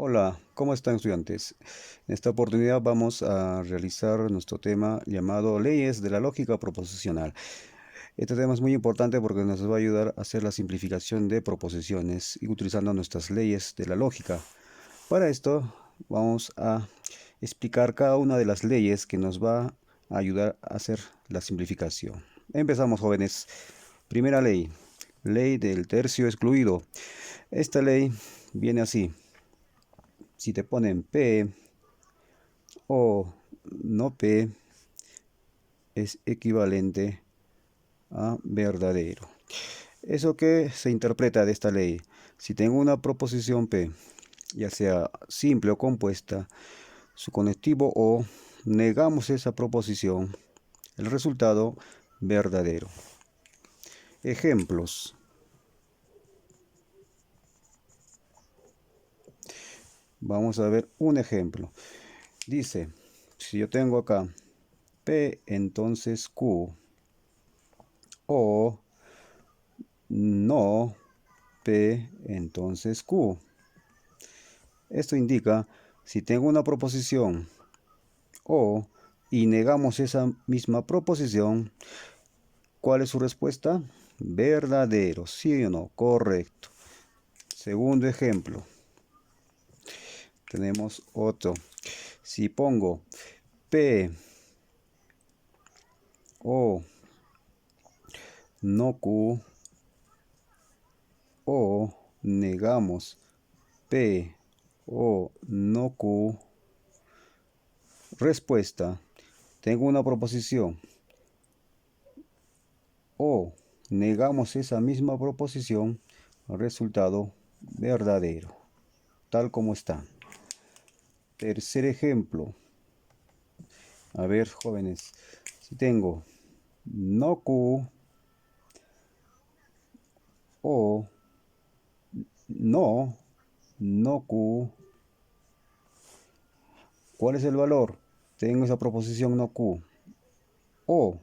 Hola, ¿cómo están estudiantes? En esta oportunidad vamos a realizar nuestro tema llamado Leyes de la Lógica Proposicional. Este tema es muy importante porque nos va a ayudar a hacer la simplificación de proposiciones y utilizando nuestras leyes de la lógica. Para esto vamos a explicar cada una de las leyes que nos va a ayudar a hacer la simplificación. Empezamos, jóvenes. Primera ley, ley del tercio excluido. Esta ley viene así. Si te ponen P o no P es equivalente a verdadero. ¿Eso que se interpreta de esta ley? Si tengo una proposición P, ya sea simple o compuesta, su conectivo O, negamos esa proposición, el resultado verdadero. Ejemplos. Vamos a ver un ejemplo. Dice, si yo tengo acá P, entonces Q, o no P, entonces Q. Esto indica si tengo una proposición O y negamos esa misma proposición, ¿cuál es su respuesta? Verdadero, ¿sí o no? Correcto. Segundo ejemplo. Tenemos otro. Si pongo P o no Q o negamos P o no Q, respuesta, tengo una proposición o negamos esa misma proposición, resultado verdadero, tal como está. Tercer ejemplo. A ver, jóvenes, si tengo no Q o no Q, ¿cuál es el valor? Tengo esa proposición no Q o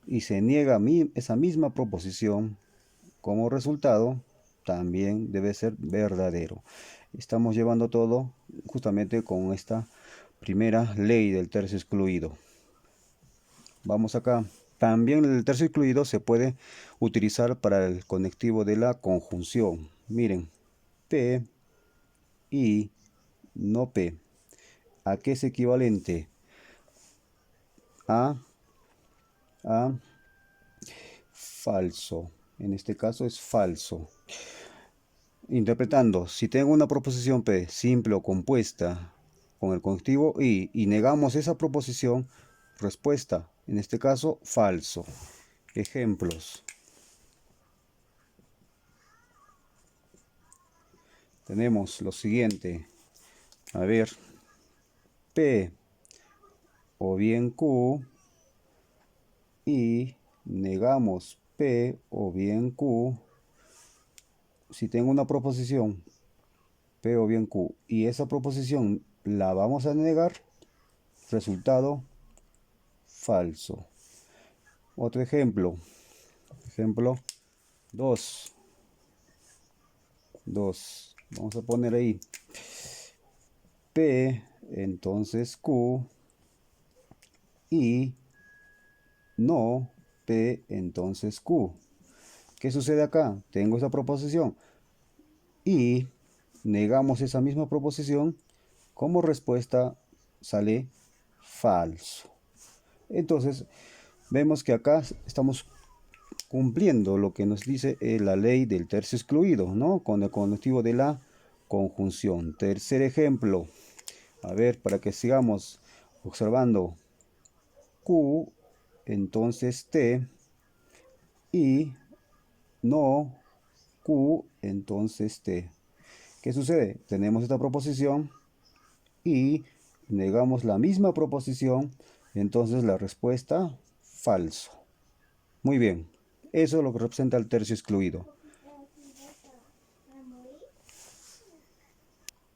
y se niega esa misma proposición, como resultado también debe ser verdadero. Estamos llevando todo justamente con esta primera ley del tercio excluido. Vamos acá. También el tercio excluido se puede utilizar para el conectivo de la conjunción. Miren, P y no P. ¿A qué es equivalente? A falso. En este caso es falso. Interpretando, si tengo una proposición P simple o compuesta con el conectivo y negamos esa proposición, respuesta, en este caso, falso. Ejemplos. Tenemos lo siguiente. A ver, P o bien Q y negamos P o bien Q. Si tengo una proposición P o bien Q y esa proposición la vamos a negar, resultado falso. Otro ejemplo. Ejemplo 2. Vamos a poner ahí P, entonces Q y no P, entonces Q. ¿Qué sucede acá? Tengo esa proposición y negamos esa misma proposición, como respuesta sale falso. Entonces vemos que acá estamos cumpliendo lo que nos dice la ley del tercio excluido, ¿no? Con el conectivo de la conjunción. Tercer ejemplo. A ver, para que sigamos observando. Q, entonces T, y no Q, entonces T. ¿Qué sucede? Tenemos esta proposición y negamos la misma proposición, entonces la respuesta, falso. Muy bien, eso es lo que representa el tercio excluido.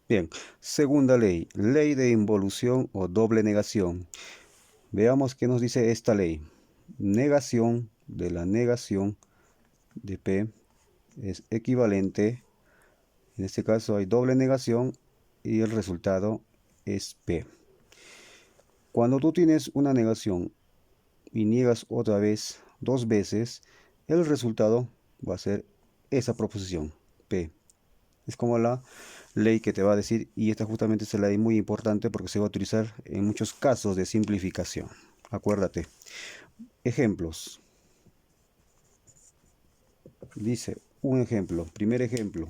Bien, segunda ley, ley de involución o doble negación. Veamos qué nos dice esta ley. Negación de la negación de P es equivalente, en este caso hay doble negación, y el resultado es P. Cuando tú tienes una negación y niegas otra vez, dos veces, el resultado va a ser esa proposición, P. Es como la ley que te va a decir, y esta justamente es la ley muy importante porque se va a utilizar en muchos casos de simplificación. Acuérdate. Ejemplos. Dice un ejemplo, primer ejemplo.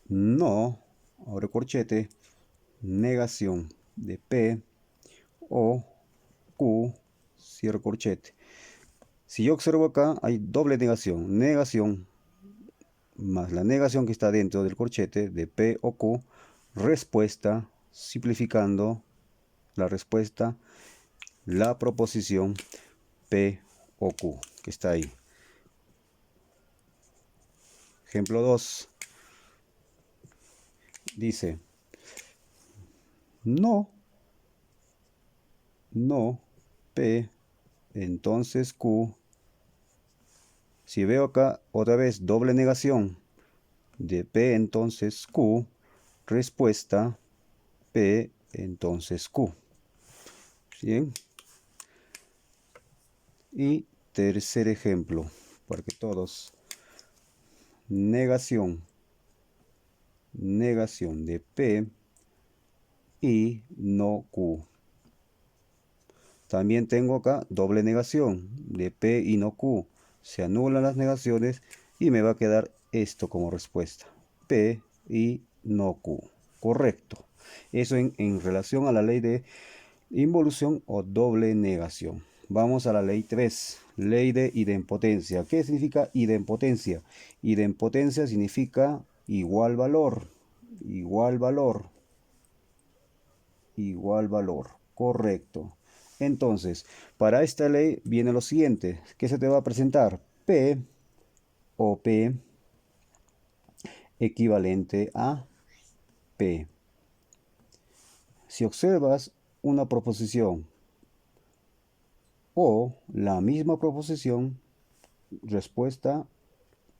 No, abre corchete, negación de P o Q, cierro corchete. Si yo observo acá, hay doble negación. Negación más la negación que está dentro del corchete de P o Q. Respuesta, simplificando la respuesta, la proposición P o Q que está ahí. Ejemplo 2. Dice, no, no, P, entonces Q. Si veo acá otra vez doble negación de P, entonces Q, respuesta P, entonces Q. Bien. Y tercer ejemplo, para que todos. Negación de P y no Q. También tengo acá doble negación de P y no Q. Se anulan las negaciones y me va a quedar esto como respuesta. P y no Q. Correcto. Eso en relación a la ley de involución o doble negación. Vamos a la ley 3. Ley de idempotencia. ¿Qué significa idempotencia? Idempotencia significa igual valor. Igual valor. Igual valor. Correcto. Entonces, para esta ley viene lo siguiente. ¿Qué se te va a presentar? P o P equivalente a P. Si observas una proposición o la misma proposición, respuesta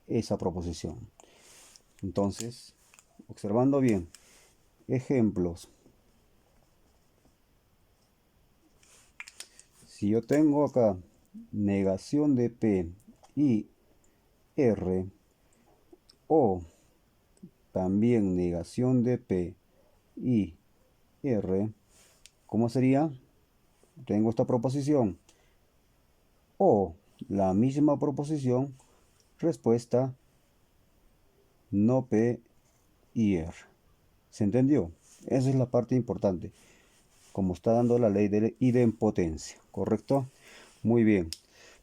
esa proposición. Entonces, observando bien, ejemplos. Si yo tengo acá negación de P y R o también negación de P y R, ¿cómo sería? Tengo esta proposición o la misma proposición, respuesta no P y R. ¿Se entendió? Esa es la parte importante, como está dando la ley de idempotencia, ¿correcto? Muy bien.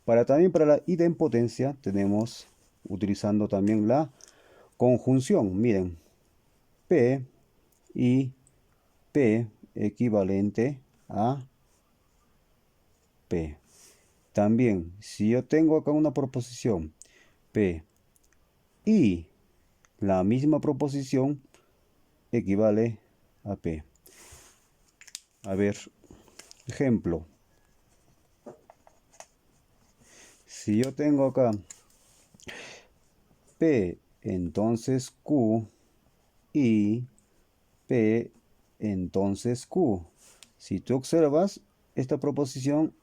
También para la idempotencia tenemos, utilizando también la conjunción, miren, P y P equivalente a P. También, si yo tengo acá una proposición P y la misma proposición equivale a P. A ver, ejemplo. Si yo tengo acá P, entonces Q y P, entonces Q. Si tú observas esta proposición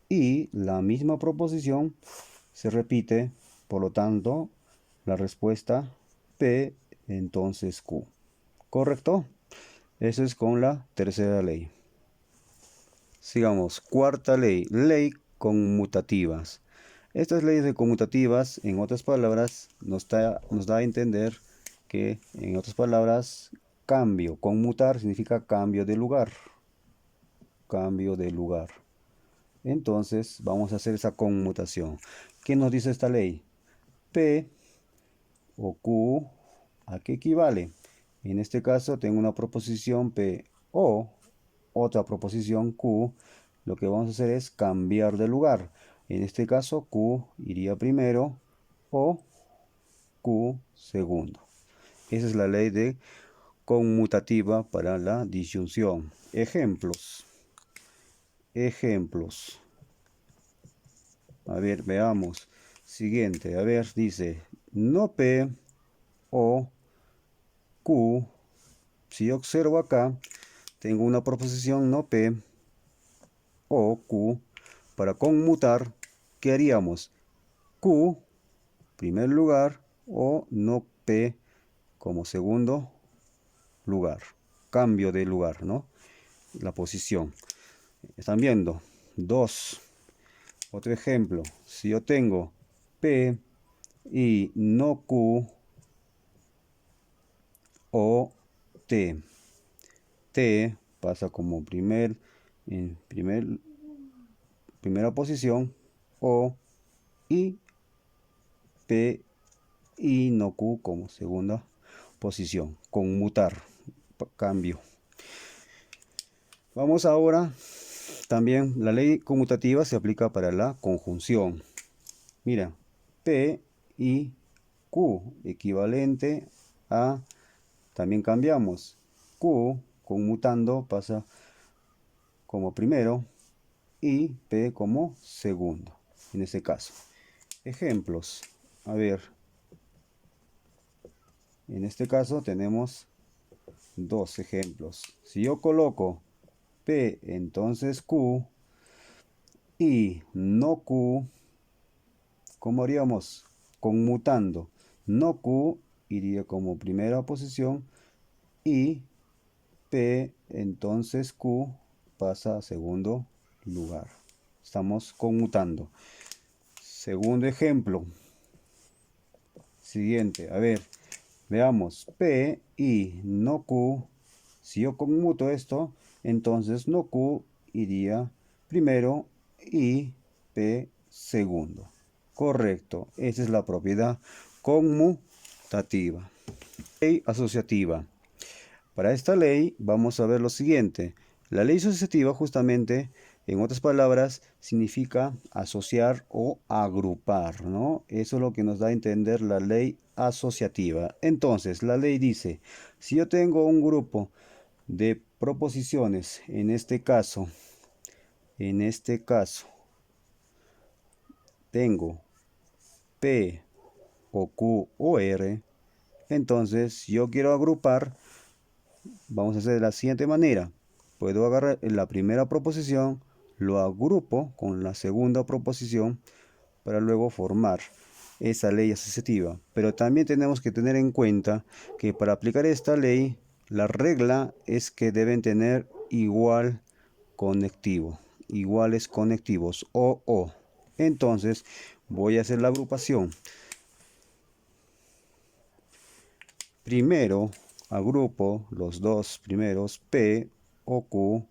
y la misma proposición se repite, por lo tanto, la respuesta P, entonces Q. ¿Correcto? Eso es con la tercera ley. Sigamos, cuarta ley, ley conmutativas. Estas leyes de conmutativas, en otras palabras, nos da a entender que, en otras palabras, cambio. Conmutar significa cambio de lugar. Cambio de lugar. Entonces, vamos a hacer esa conmutación. ¿Qué nos dice esta ley? P o Q, ¿a qué equivale? En este caso, tengo una proposición P o otra proposición Q. Lo que vamos a hacer es cambiar de lugar. En este caso, Q iría primero o Q segundo. Esa es la ley de conmutativa para la disyunción. Ejemplos. Ejemplos. A ver, veamos. Siguiente. A ver, dice, no P o Q Si yo observo acá, tengo una proposición no P o Q. Para conmutar, ¿qué haríamos? Q, primer lugar, o no P como segundo lugar. Cambio de lugar, ¿no? La posición. ¿Están viendo? 2. Otro ejemplo. Si yo tengo P y no Q o T. T pasa como en primera posición o y P y no Q como segunda posición. Conmutar, cambio. Vamos ahora, también la ley conmutativa se aplica para la conjunción. Mira, P y Q equivalente a, también cambiamos, Q conmutando pasa como primero y P como segundo, en este caso. Ejemplos, a ver, en este caso tenemos dos ejemplos. Si yo coloco P, entonces Q, y no Q, ¿cómo haríamos? Conmutando. No Q iría como primera posición y P, entonces Q pasa a segundo lugar. Estamos conmutando. Segundo ejemplo. Siguiente, a ver, veamos. P y no Q. Si yo conmuto esto, entonces no Q iría primero y P segundo. Correcto, esa es la propiedad conmutativa. Ley asociativa. Para esta ley vamos a ver lo siguiente. La ley asociativa justamente, en otras palabras, significa asociar o agrupar, ¿no? Eso es lo que nos da a entender la ley asociativa. Entonces, la ley dice, si yo tengo un grupo de proposiciones, en este caso, tengo P o Q o R, entonces yo quiero agrupar. Vamos a hacer de la siguiente manera. Puedo agarrar la primera proposición, lo agrupo con la segunda proposición para luego formar esa ley asociativa. Pero también tenemos que tener en cuenta que para aplicar esta ley, la regla es que deben tener igual conectivo, iguales conectivos o. Entonces voy a hacer la agrupación. Primero agrupo los dos primeros P o Q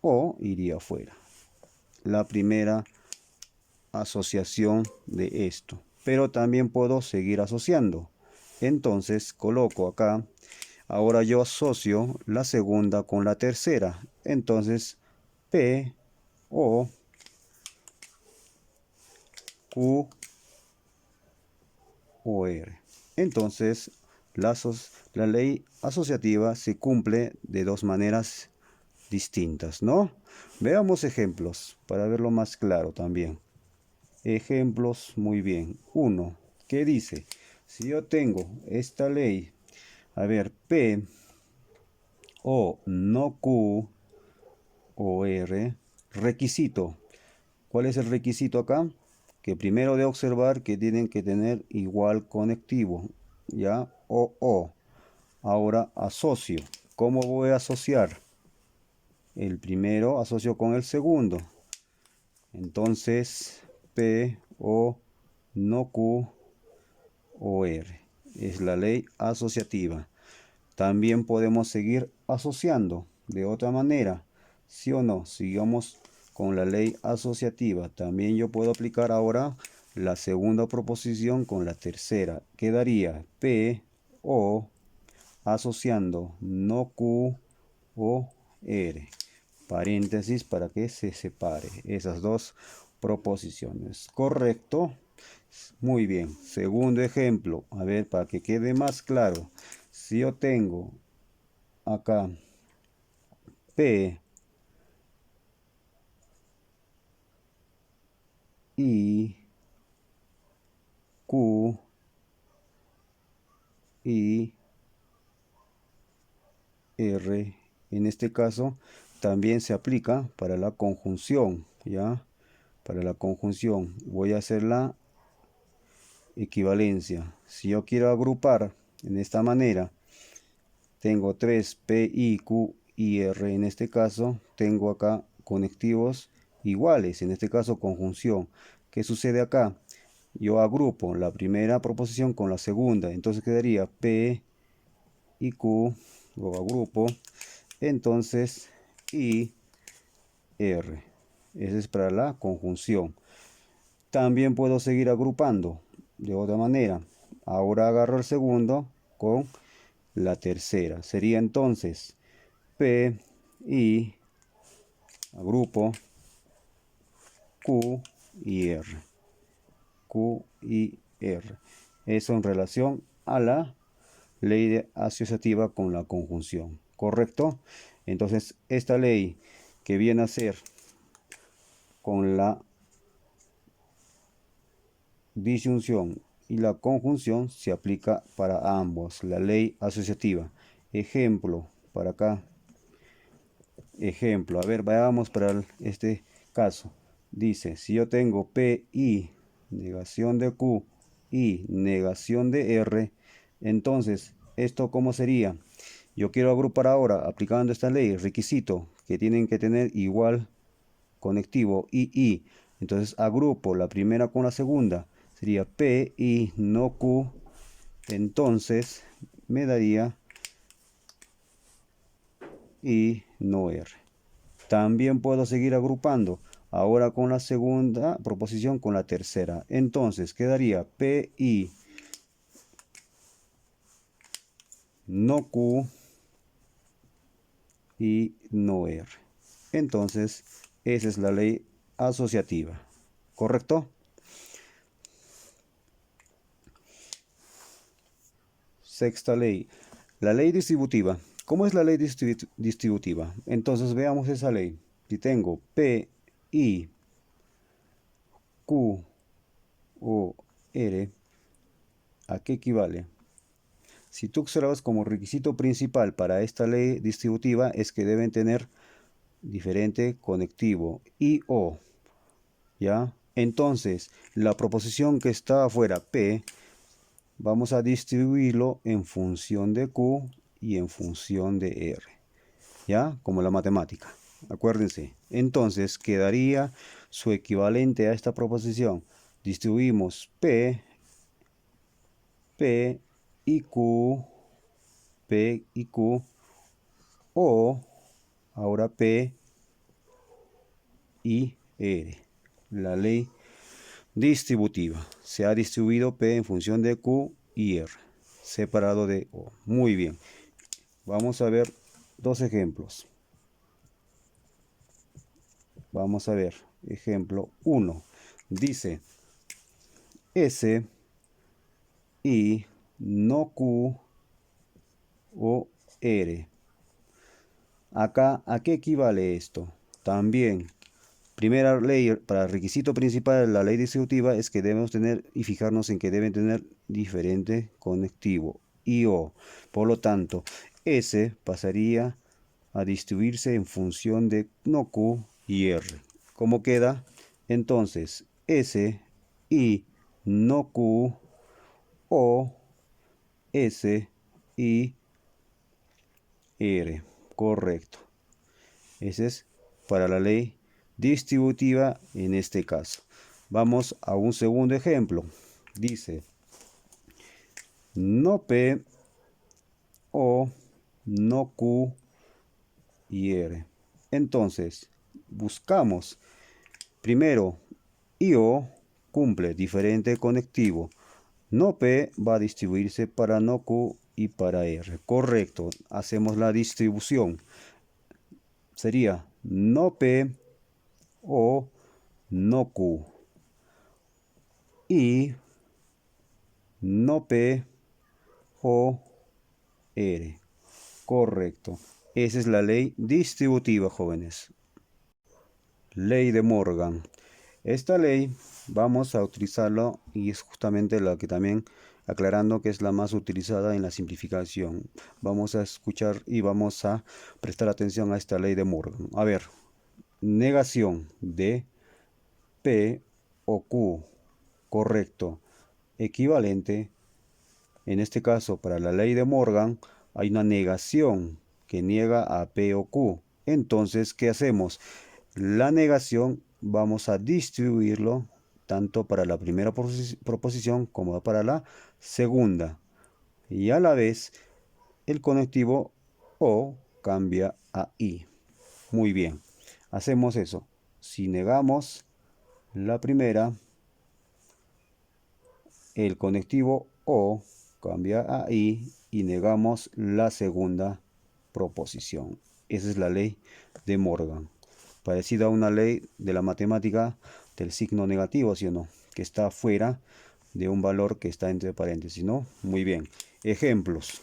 o iría afuera. La primera asociación de esto. Pero también puedo seguir asociando. Entonces coloco acá. Ahora yo asocio la segunda con la tercera. Entonces P o Q o R. Entonces la ley asociativa se cumple de dos maneras distintas, ¿no? Veamos ejemplos para verlo más claro también. Ejemplos, muy bien. Uno, ¿qué dice? Si yo tengo esta ley, a ver, P o no Q o R, requisito. ¿Cuál es el requisito acá? Que primero de observar que tienen que tener igual conectivo, ¿ya? O. Ahora asocio. ¿Cómo voy a asociar? El primero asocio con el segundo. Entonces, P o no Q o R. Es la ley asociativa. También podemos seguir asociando de otra manera. ¿Sí o no? Sigamos con la ley asociativa. También yo puedo aplicar ahora la segunda proposición con la tercera. Quedaría P o asociando no Q o R. Paréntesis para que se separe esas dos proposiciones. ¿Correcto? Muy bien. Segundo ejemplo. A ver, para que quede más claro. Si yo tengo acá P y Q y R. En este caso también se aplica para la conjunción, ¿ya? Para la conjunción voy a hacer la equivalencia. Si yo quiero agrupar en esta manera, tengo 3 P, I, Q y R. En este caso tengo acá conectivos iguales, en este caso conjunción. ¿Qué sucede acá? Yo agrupo la primera proposición con la segunda, entonces quedaría P y Q, lo agrupo, entonces I, R. Ese es para la conjunción. También puedo seguir agrupando de otra manera. Ahora agarro el segundo con la tercera. Sería entonces P, I, agrupo Q y R. Q y R. Eso en relación a la ley asociativa con la conjunción. ¿Correcto? Entonces, esta ley que viene a ser con la disyunción y la conjunción se aplica para ambos. La ley asociativa. Ejemplo, para acá. Ejemplo, a ver, vayamos para este caso. Dice, si yo tengo P, I, negación de Q y negación de R, entonces, ¿esto cómo sería? Yo quiero agrupar ahora, aplicando esta ley, requisito que tienen que tener igual conectivo I. Entonces agrupo la primera con la segunda. Sería P, I, no Q. Entonces me daría I, no R. También puedo seguir agrupando. Ahora con la segunda proposición con la tercera. Entonces quedaría P, I, no Q y no R. Entonces, esa es la ley asociativa. ¿Correcto? Sexta ley. La ley distributiva. ¿Cómo es la ley distributiva? Entonces veamos esa ley. Si tengo P, I, Q o R, ¿a qué equivale? Si tú observas como requisito principal para esta ley distributiva es que deben tener diferente conectivo I, O. ¿Ya? Entonces, la proposición que está afuera, P, vamos a distribuirlo en función de Q y en función de R. ¿Ya? Como la matemática. Acuérdense. Entonces, quedaría su equivalente a esta proposición. Distribuimos P y Q, P y Q, o ahora P y R. La ley distributiva. Se ha distribuido P en función de Q y R, separado de O. Muy bien. Vamos a ver dos ejemplos. Vamos a ver. Ejemplo 1. Dice S y no Q o R. Acá, ¿a qué equivale esto? También, primera ley para el requisito principal de la ley distributiva es que debemos tener y fijarnos en que deben tener diferente conectivo I, O. Por lo tanto, S pasaría a distribuirse en función de no Q y R. ¿Cómo queda? Entonces, S y no Q o S y R. Correcto. Ese es para la ley distributiva en este caso. Vamos a un segundo ejemplo. Dice, no P o no Q y R. Entonces, buscamos primero I, O cumple diferente conectivo. No P va a distribuirse para no Q y para R. Correcto. Hacemos la distribución. Sería no P o no Q y no P o R. Correcto. Esa es la ley distributiva, jóvenes. Ley de Morgan. Esta ley vamos a utilizarlo y es justamente la que también aclarando que es la más utilizada en la simplificación. Vamos a escuchar y vamos a prestar atención a esta ley de Morgan. A ver, negación de P o Q, correcto, equivalente. En este caso, para la ley de Morgan, hay una negación que niega a P o Q. Entonces, ¿qué hacemos? La negación vamos a distribuirlo tanto para la primera proposición como para la segunda. Y a la vez, el conectivo O cambia a I. Muy bien, hacemos eso. Si negamos la primera, el conectivo O cambia a I y negamos la segunda proposición. Esa es la ley de Morgan. Parecida a una ley de la matemática del signo negativo, ¿sí o no? Que está fuera de un valor que está entre paréntesis, ¿no? Muy bien. Ejemplos.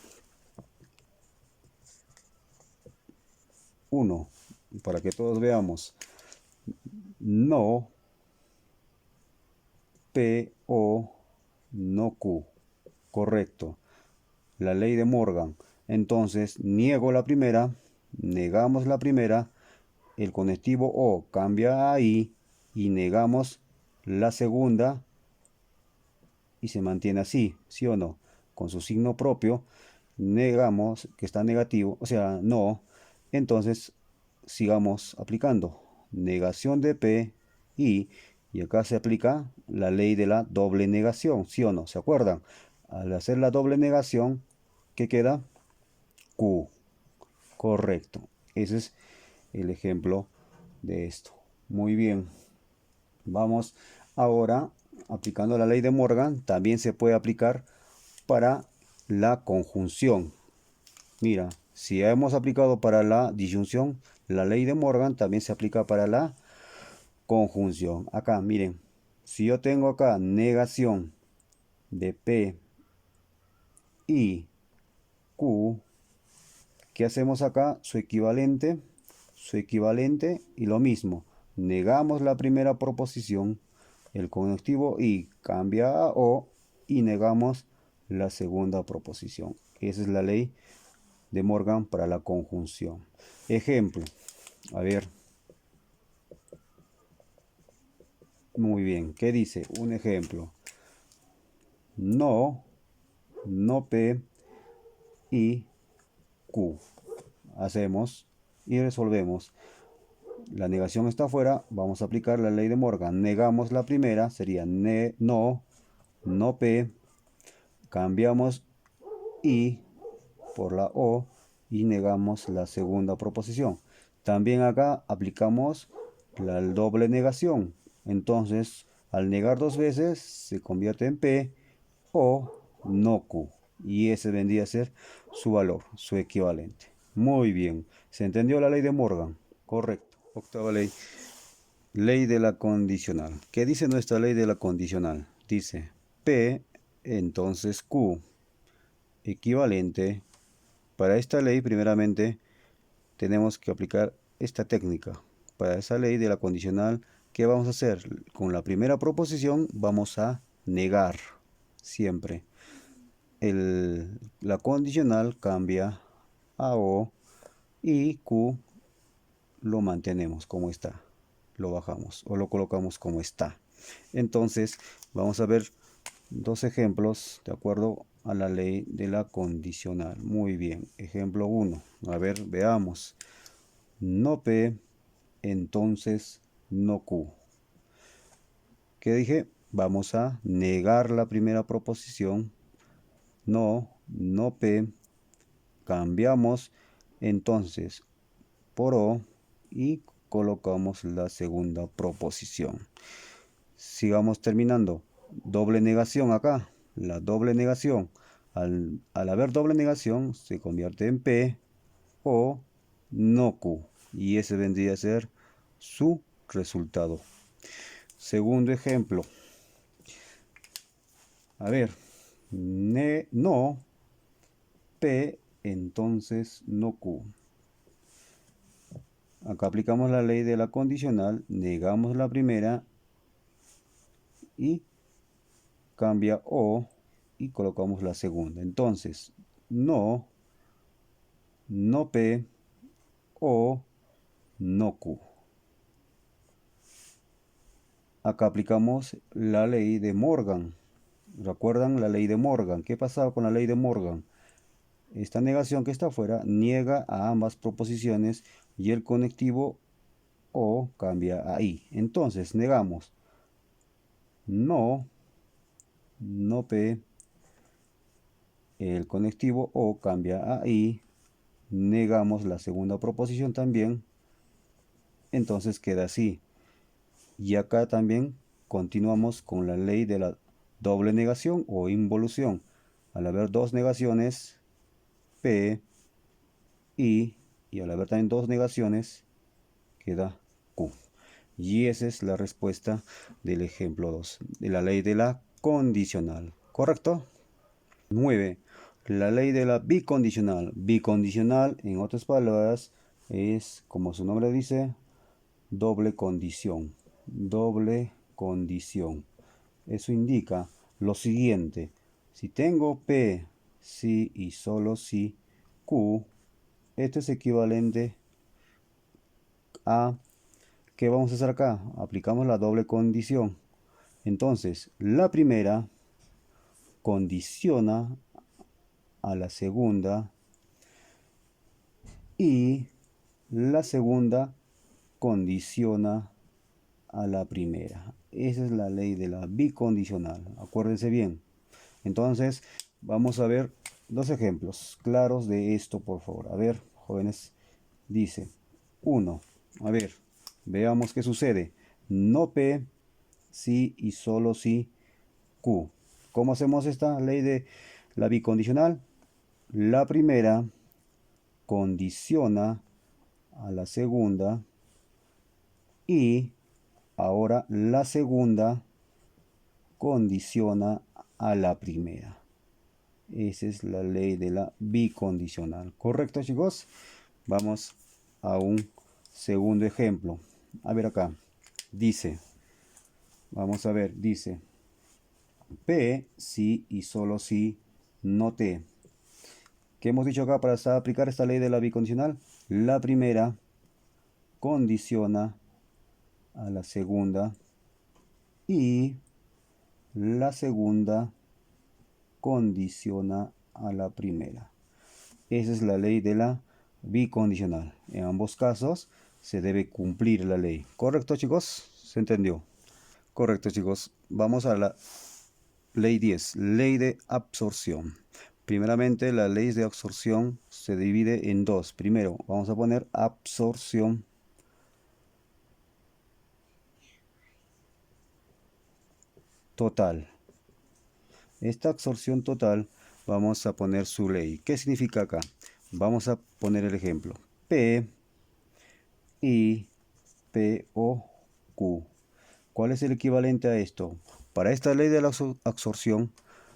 1. Para que todos veamos. No P o no Q. Correcto. La ley de Morgan. Entonces, niego la primera, negamos la primera, el conectivo O cambia a I y negamos la segunda y se mantiene así, ¿sí o no? Con su signo propio, negamos que está negativo, o sea, no. Entonces, sigamos aplicando. Negación de P, y acá se aplica la ley de la doble negación, ¿sí o no? ¿Se acuerdan? Al hacer la doble negación, ¿qué queda? Q. Correcto. Ese es el ejemplo de esto. Muy bien. Vamos ahora aplicando la ley de Morgan. También se puede aplicar para la conjunción. Mira, si hemos aplicado para la disyunción, la ley de Morgan también se aplica para la conjunción. Acá, miren, si yo tengo acá negación de P y Q, ¿qué hacemos acá? Su equivalente y lo mismo. Negamos la primera proposición, el conectivo y cambia a O y negamos la segunda proposición. Esa es la ley de Morgan para la conjunción. Ejemplo, a ver. Muy bien, ¿qué dice? Un ejemplo. No, no P y Q. Hacemos y resolvemos. La negación está afuera, vamos a aplicar la ley de Morgan. Negamos la primera, sería no, no P. Cambiamos I por la O y negamos la segunda proposición. También acá aplicamos la doble negación. Entonces, al negar dos veces, se convierte en P o no Q. Y ese vendría a ser su valor, su equivalente. Muy bien. ¿Se entendió la ley de Morgan? Correcto. Octava ley. Ley de la condicional. ¿Qué dice nuestra ley de la condicional? Dice P, entonces Q. Equivalente. Para esta ley, primeramente, tenemos que aplicar esta técnica. Para esa ley de la condicional, ¿qué vamos a hacer? Con la primera proposición vamos a negar siempre. La condicional cambia a O y Q lo mantenemos como está. Lo bajamos o lo colocamos como está. Entonces, vamos a ver dos ejemplos de acuerdo a la ley de la condicional. Muy bien. Ejemplo 1. A ver, veamos. No P, entonces no Q. ¿Qué dije? Vamos a negar la primera proposición. No, no P. Cambiamos entonces por O y colocamos la segunda proposición. Sigamos terminando. Doble negación acá. La doble negación. Al haber doble negación se convierte en P o no Q. Y ese vendría a ser su resultado. Segundo ejemplo. A ver. No P, entonces no Q. Acá aplicamos la ley de la condicional. Negamos la primera y cambia O y colocamos la segunda. Entonces, no, no P o no Q. Acá aplicamos la ley de Morgan. ¿Recuerdan la ley de Morgan? ¿Qué pasaba con la ley de Morgan? Esta negación que está afuera niega a ambas proposiciones y el conectivo o cambia a I. Entonces negamos no, no P, el conectivo o cambia a I, negamos la segunda proposición también, entonces queda así. Y acá también continuamos con la ley de la doble negación o involución. Al haber dos negaciones, P, I, y al haber también dos negaciones, queda Q. Y esa es la respuesta del ejemplo 2, de la ley de la condicional. ¿Correcto? 9. La ley de la bicondicional. Bicondicional, en otras palabras, es, como su nombre dice, doble condición. Doble condición. Eso indica lo siguiente. Si tengo P, si y solo si Q, esto es equivalente a, ¿qué vamos a hacer acá? Aplicamos la doble condición. Entonces, la primera condiciona a la segunda y la segunda condiciona a la primera. Esa es la ley de la bicondicional. Acuérdense bien. Entonces, vamos a ver dos ejemplos claros de esto, por favor. A ver, jóvenes, dice 1. A ver, veamos qué sucede. No P, si y solo si Q. ¿Cómo hacemos esta ley de la bicondicional? La primera condiciona a la segunda y ahora la segunda condiciona a la primera. Esa es la ley de la bicondicional. ¿Correcto, chicos? Vamos a un segundo ejemplo. A ver acá. Dice, vamos a ver, dice P, si y solo si, no T. ¿Qué hemos dicho acá para aplicar esta ley de la bicondicional? La primera condiciona a la segunda y la segunda condiciona a la primera. Esa es la ley de la bicondicional. En ambos casos se debe cumplir la ley. ¿Correcto, chicos? ¿Se entendió? Correcto, chicos. Vamos a la ley 10, ley de absorción. Primeramente, la ley de absorción se divide en dos. Primero, vamos a poner absorción total. Esta absorción total vamos a poner su ley. ¿Qué significa acá? Vamos a poner el ejemplo. P, I, P, O, Q. ¿Cuál es el equivalente a esto? Para esta ley de la absorción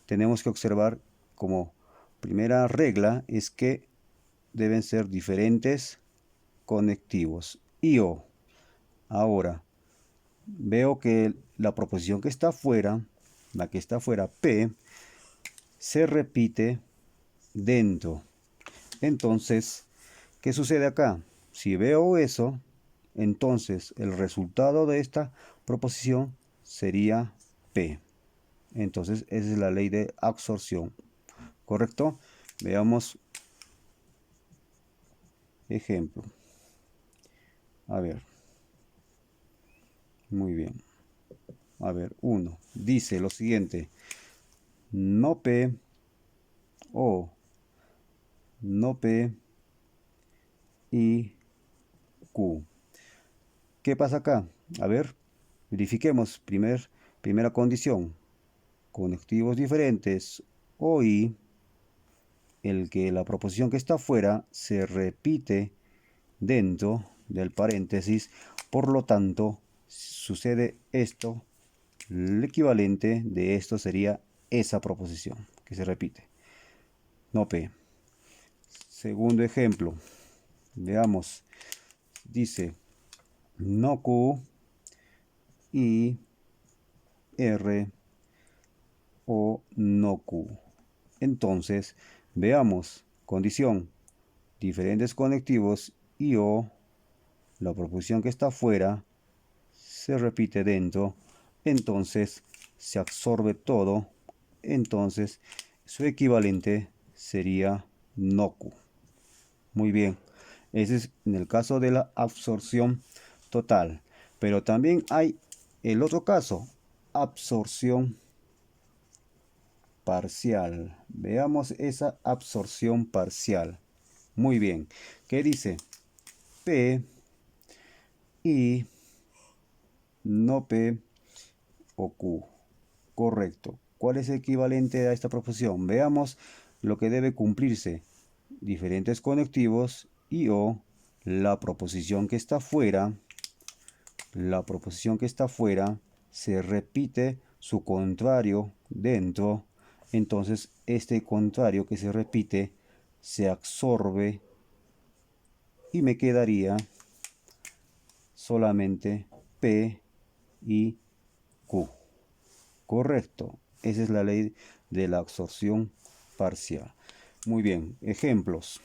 tenemos que observar como primera regla es que deben ser diferentes conectivos. Y O. Ahora, veo que la proposición que está afuera, la que está afuera, P, se repite dentro. Entonces, ¿qué sucede acá? Si veo eso, entonces el resultado de esta proposición sería P. Entonces, esa es la ley de absorción. ¿Correcto? Veamos ejemplo. A ver. Muy bien. A ver, 1. Dice lo siguiente. No P o no P y Q. ¿Qué pasa acá? A ver, verifiquemos. Primera condición. Conectivos diferentes o y el que la proposición que está afuera se repite dentro del paréntesis. Por lo tanto, sucede esto. El equivalente de esto sería esa proposición que se repite. No P. Segundo ejemplo. Veamos. Dice no Q y R o no Q. Entonces, veamos, condición, diferentes conectivos y o, la proposición que está afuera, se repite dentro, entonces se absorbe todo, entonces su equivalente sería no Q. Muy bien, ese es en el caso de la absorción total, pero también hay el otro caso, absorción parcial. Veamos esa absorción parcial. Muy bien, ¿qué dice? P y no P o Q. Correcto. ¿Cuál es el equivalente a esta proposición? Veamos lo que debe cumplirse. Diferentes conectivos y o la proposición que está fuera. La proposición que está fuera se repite su contrario dentro. Entonces este contrario que se repite se absorbe y me quedaría solamente P y Q. Correcto. Esa es la ley de la absorción parcial. Muy bien. Ejemplos.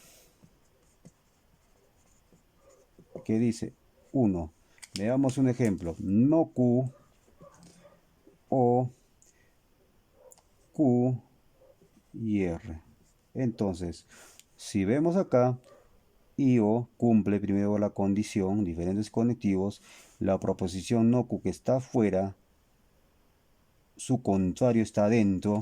¿Qué dice? 1. Veamos un ejemplo. No Q o Q y R. Entonces, si vemos acá, I o cumple primero la condición, diferentes conectivos, la proposición no Q que está afuera, su contrario está adentro,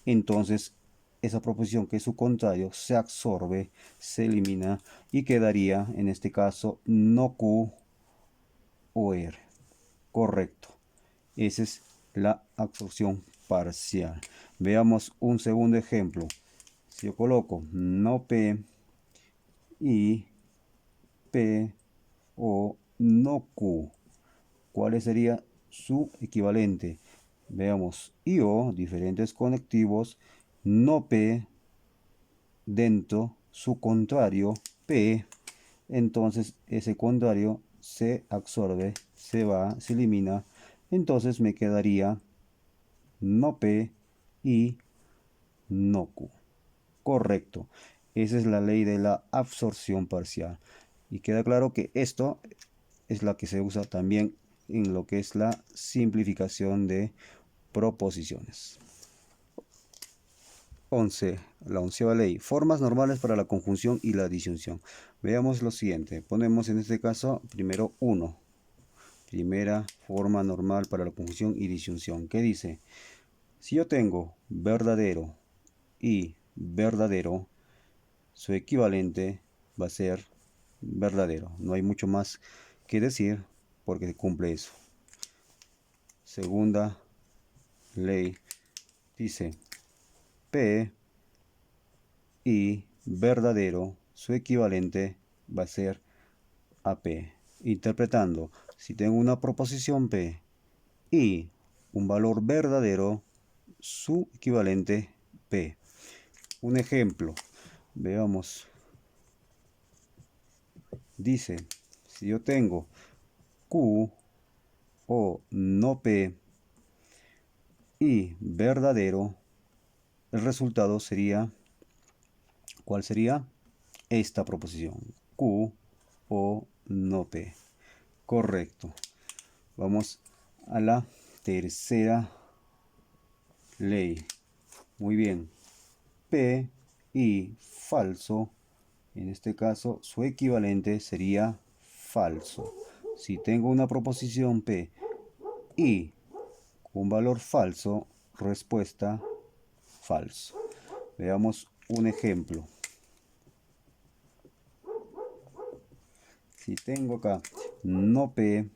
entonces esa proposición que es su contrario se absorbe, se elimina y quedaría en este caso no Q o R. Correcto. Esa es la absorción parcial. Veamos un segundo ejemplo. Si yo coloco no P y P o no Q, ¿cuál sería su equivalente? Veamos, IO, diferentes conectivos, no P, dentro, su contrario, P, entonces ese contrario se absorbe, se va, se elimina, entonces me quedaría no P y no Q. Correcto. Esa es la ley de la absorción parcial. Y queda claro que esto es la que se usa también en lo que es la simplificación de proposiciones. 11. La onceava ley. Formas normales para la conjunción y la disyunción. Veamos lo siguiente. Ponemos en este caso primero 1. Primera forma normal para la conjunción y disyunción. ¿Qué dice? Si yo tengo verdadero y verdadero, su equivalente va a ser verdadero. No hay mucho más que decir porque cumple eso. Segunda ley dice P y verdadero, su equivalente va a ser AP. Interpretando, si tengo una proposición P y un valor verdadero, su equivalente P. Un ejemplo, veamos. Dice, si yo tengo Q o no P y verdadero, el resultado sería, ¿cuál sería? Esta proposición, Q o no P. Correcto. Vamos a la tercera ley. Muy bien. P y falso. En este caso, su equivalente sería falso. Si tengo una proposición P y un valor falso, respuesta falso. Veamos un ejemplo. Si tengo acá no P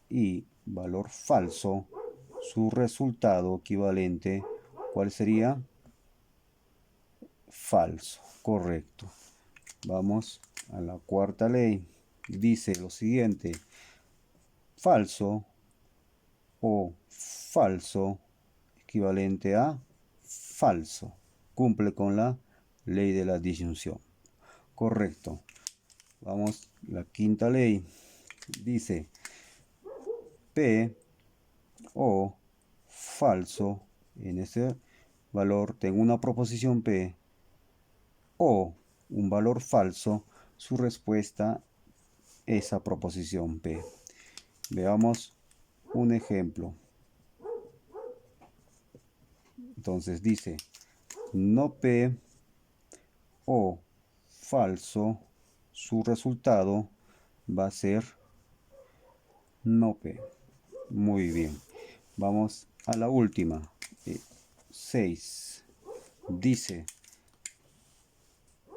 y valor falso, su resultado equivalente, ¿cuál sería? Falso. Correcto. Vamos a la cuarta ley. Dice lo siguiente. Falso o falso equivalente a falso. Cumple con la ley de la disyunción. Correcto. Vamos, la quinta ley. Dice P o falso En este valor tengo una proposición P o un valor falso, su respuesta es esa proposición P. Veamos un ejemplo. Entonces dice, no P o falso, su resultado va a ser no P. Muy bien. Vamos a la última. 6. Dice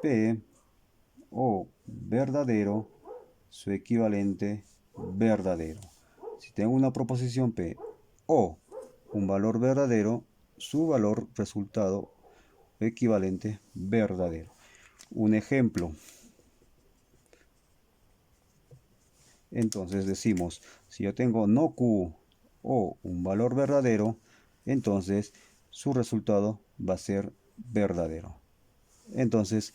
P o verdadero, su equivalente verdadero. Si tengo una proposición P o un valor verdadero, su valor resultado equivalente verdadero. Un ejemplo. Entonces decimos, si yo tengo no Q o un valor verdadero, entonces su resultado va a ser verdadero. Entonces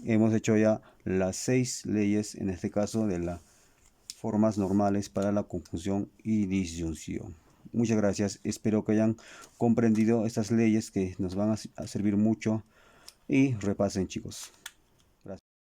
hemos hecho ya las 6 leyes, en este caso de las formas normales para la conjunción y disyunción. Muchas gracias, espero que hayan comprendido estas leyes que nos van a servir mucho y repasen, chicos.